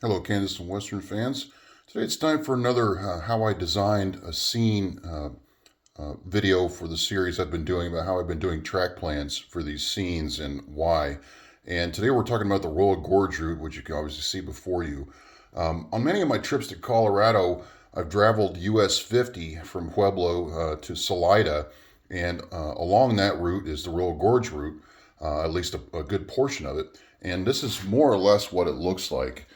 Hello, Kansas and Western fans. Today it's time for another how I designed a scene video for the series I've been doing about how I've been doing track plans for these scenes and why. And today we're talking about the Royal Gorge Route, which you can obviously see before you. On many of my trips to Colorado, I've traveled US 50 from Pueblo to Salida, and along that route is the Royal Gorge Route, at least a good portion of it. And this is more or less what it looks like.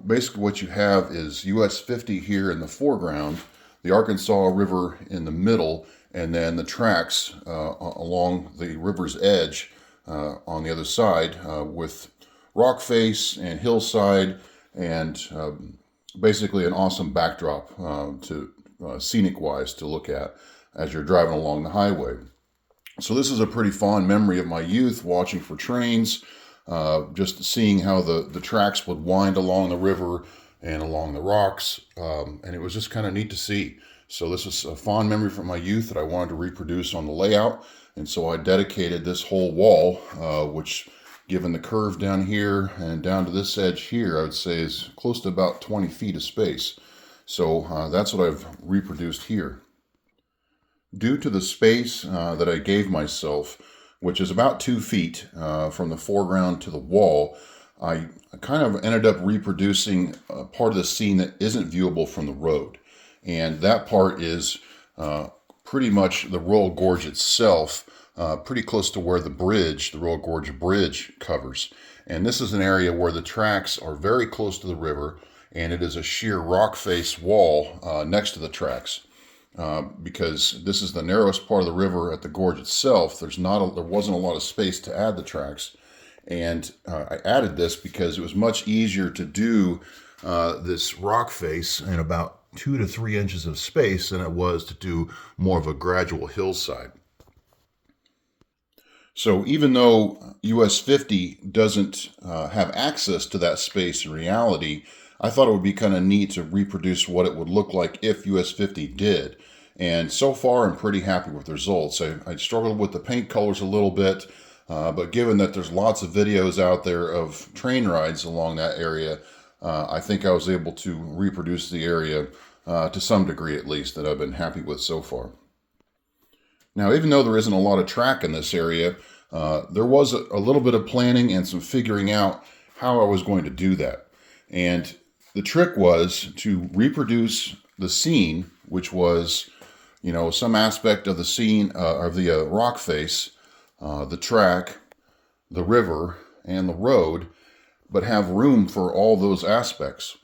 Basically what you have is US 50 here in the foreground, the Arkansas River in the middle, and then the tracks along the river's edge on the other side with rock face and hillside and basically an awesome backdrop to scenic wise to look at as you're driving along the highway. So this is a pretty fond memory of my youth, watching for trains, just seeing how the tracks would wind along the river and along the rocks, and it was just kind of neat to see. So this is a fond memory from my youth that I wanted to reproduce on the layout, and so I dedicated this whole wall, which, given the curve down here and down to this edge here, I would say is close to about 20 feet of space. So that's what I've reproduced here. Due to the space that I gave myself, which is about 2 feet from the foreground to the wall, I kind of ended up reproducing a part of the scene that isn't viewable from the road. And that part is pretty much the Royal Gorge itself, pretty close to where the Royal Gorge Bridge covers. And this is an area where the tracks are very close to the river, and it is a sheer rock face wall next to the tracks. Because this is the narrowest part of the river at the gorge itself. There wasn't a lot of space to add the tracks, and I added this because it was much easier to do this rock face in about 2 to 3 inches of space than it was to do more of a gradual hillside. So even though US 50 doesn't have access to that space in reality, I thought it would be kind of neat to reproduce what it would look like if US 50 did. And so far, I'm pretty happy with the results. I struggled with the paint colors a little bit, but given that there's lots of videos out there of train rides along that area, I think I was able to reproduce the area to some degree at least that I've been happy with so far. Now, even though there isn't a lot of track in this area, there was a little bit of planning and some figuring out how I was going to do that. And the trick was to reproduce the scene, which was, some aspect of the scene of the rock face, the track, the river, and the road, but have room for all those aspects.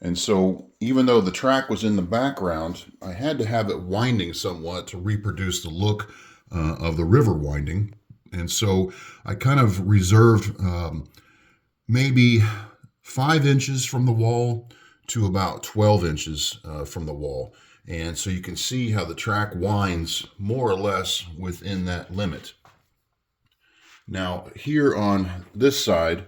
And so even though the track was in the background, I had to have it winding somewhat to reproduce the look of the river winding. And so I kind of reserved maybe 5 inches from the wall to about 12 inches from the wall. And so you can see how the track winds more or less within that limit. Now here on this side,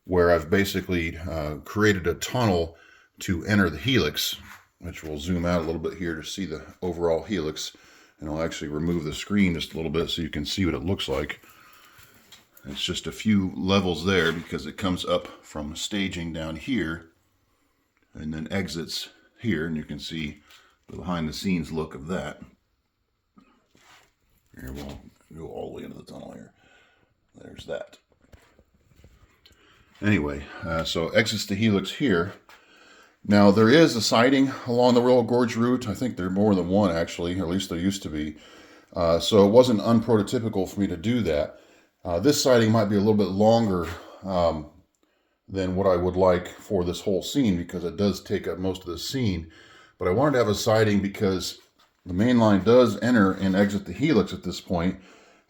where I've basically created a tunnel to enter the helix, which we'll zoom out a little bit here to see the overall helix, and I'll actually remove the screen just a little bit so you can see what it looks like. It's just a few levels there because it comes up from staging down here and then exits here, and you can see the behind the scenes look of that. Here, we'll go all the way into the tunnel here. There's that. Anyway, so exits the helix here. Now there is a siding along the Royal Gorge Route. I think there are more than one actually, or at least there used to be. So it wasn't unprototypical for me to do that. This siding might be a little bit longer than what I would like for this whole scene because it does take up most of the scene. But I wanted to have a siding because the main line does enter and exit the helix at this point,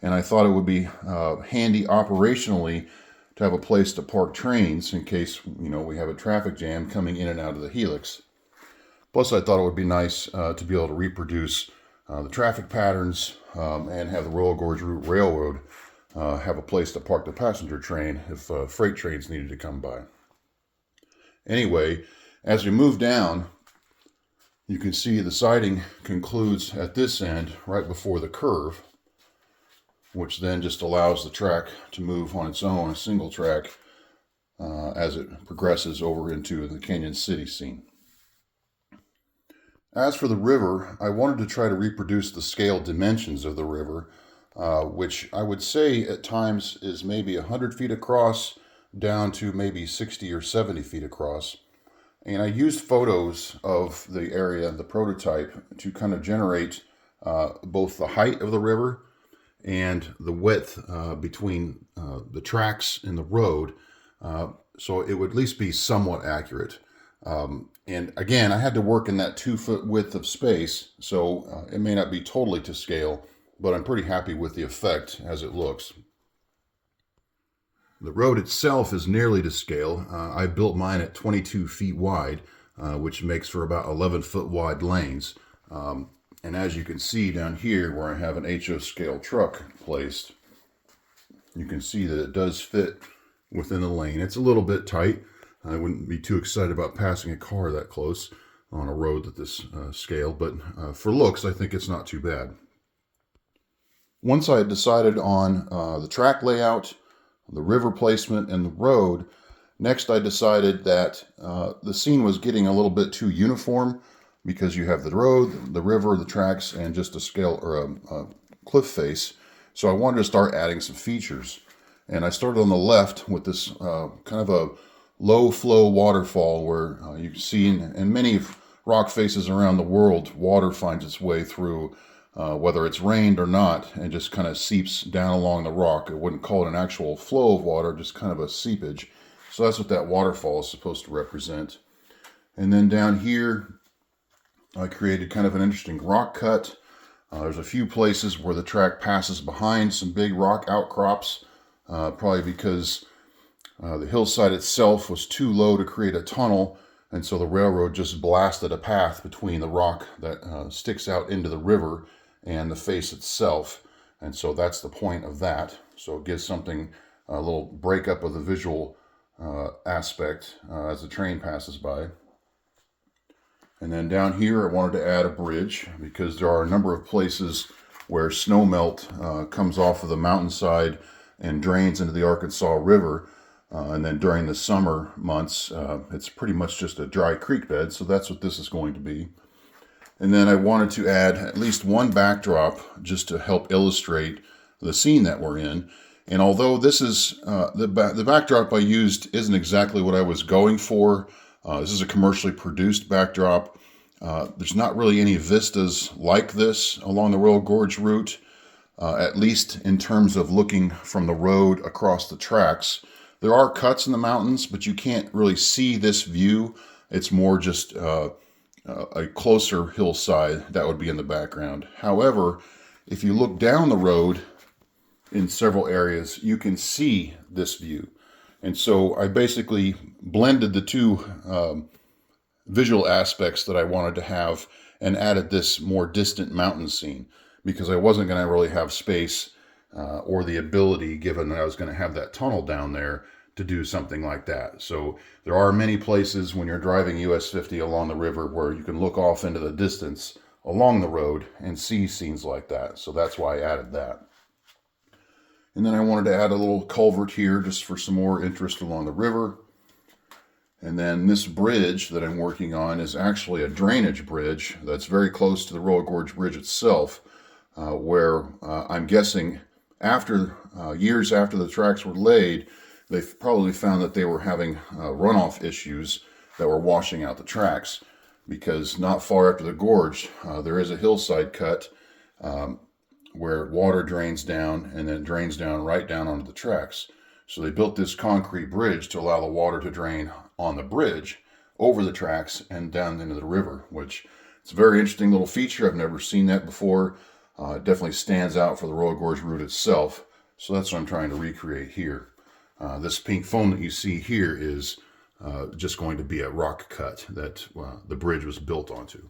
and I thought it would be handy operationally to have a place to park trains in case we have a traffic jam coming in and out of the helix. Plus I thought it would be nice to be able to reproduce the traffic patterns and have the Royal Gorge Route Railroad have a place to park the passenger train if freight trains needed to come by. Anyway, as we move down, you can see the siding concludes at this end right before the curve, which then just allows the track to move on its own, a single track, as it progresses over into the Canyon City scene. As for the river, I wanted to try to reproduce the scale dimensions of the river, which I would say at times is maybe 100 feet across down to maybe 60 or 70 feet across. And I used photos of the area, the prototype, to kind of generate both the height of the river and the width between the tracks and the road, so it would at least be somewhat accurate. And again, I had to work in that 2 foot width of space, so it may not be totally to scale, but I'm pretty happy with the effect as it looks. The road itself is nearly to scale. I built mine at 22 feet wide, which makes for about 11-foot wide lanes. And as you can see down here where I have an HO scale truck placed, you can see that it does fit within the lane. It's a little bit tight. I wouldn't be too excited about passing a car that close on a road at this scale, but for looks, I think it's not too bad. Once I had decided on the track layout, the river placement, and the road, next I decided that the scene was getting a little bit too uniform because you have the road, the river, the tracks, and just a scale or a cliff face. So I wanted to start adding some features. And I started on the left with this kind of a low flow waterfall where you can see in many rock faces around the world, water finds its way through, whether it's rained or not, and just kind of seeps down along the rock. I wouldn't call it an actual flow of water, just kind of a seepage. So that's what that waterfall is supposed to represent. And then down here, I created kind of an interesting rock cut. There's a few places where the track passes behind some big rock outcrops, probably because the hillside itself was too low to create a tunnel, and so the railroad just blasted a path between the rock that sticks out into the river and the face itself. And so that's the point of that. So it gives something, a little breakup of the visual aspect as the train passes by. And then down here, I wanted to add a bridge because there are a number of places where snow melt comes off of the mountainside and drains into the Arkansas River. And then during the summer months, it's pretty much just a dry creek bed. So that's what this is going to be. And then I wanted to add at least one backdrop just to help illustrate the scene that we're in. And although this is the backdrop I used isn't exactly what I was going for, this is a commercially produced backdrop. There's not really any vistas like this along the Royal Gorge Route, at least in terms of looking from the road across the tracks. There are cuts in the mountains, but you can't really see this view. It's more just a closer hillside that would be in the background. However, if you look down the road in several areas, you can see this view. And so I basically blended the two visual aspects that I wanted to have and added this more distant mountain scene because I wasn't going to really have space or the ability, given that I was going to have that tunnel down there, to do something like that. So there are many places when you're driving US 50 along the river where you can look off into the distance along the road and see scenes like that. So that's why I added that. And then I wanted to add a little culvert here just for some more interest along the river. And then this bridge that I'm working on is actually a drainage bridge that's very close to the Royal Gorge Bridge itself, where I'm guessing after years after the tracks were laid, they've probably found that they were having runoff issues that were washing out the tracks, because not far after the gorge, there is a hillside cut where water drains down and then drains down right down onto the tracks. So they built this concrete bridge to allow the water to drain on the bridge over the tracks and down into the river, which it's a very interesting little feature. I've never seen that before. It definitely stands out for the Royal Gorge Route itself. So that's what I'm trying to recreate here. This pink foam that you see here is just going to be a rock cut that the bridge was built onto.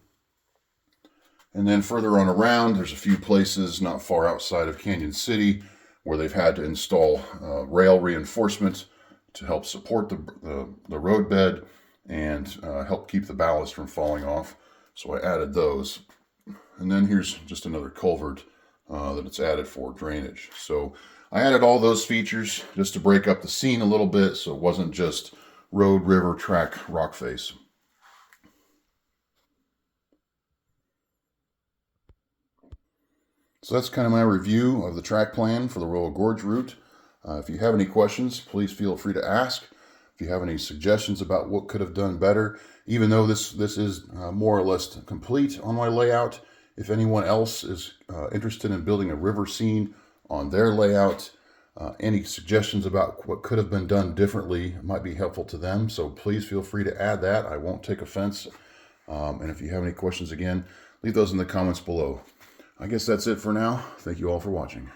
And then further on around, there's a few places not far outside of Canyon City where they've had to install rail reinforcement to help support the roadbed and help keep the ballast from falling off. So I added those. And then here's just another culvert that it's added for drainage. So I added all those features just to break up the scene a little bit so it wasn't just road, river, track, rock face. So that's kind of my review of the track plan for the Royal Gorge Route. If you have any questions, please feel free to ask. If you have any suggestions about what could have done better, even though this is more or less complete on my layout, if anyone else is interested in building a river scene on their layout, any suggestions about what could have been done differently might be helpful to them. So please feel free to add that. I won't take offense. And if you have any questions, again, leave those in the comments below. I guess that's it for now. Thank you all for watching.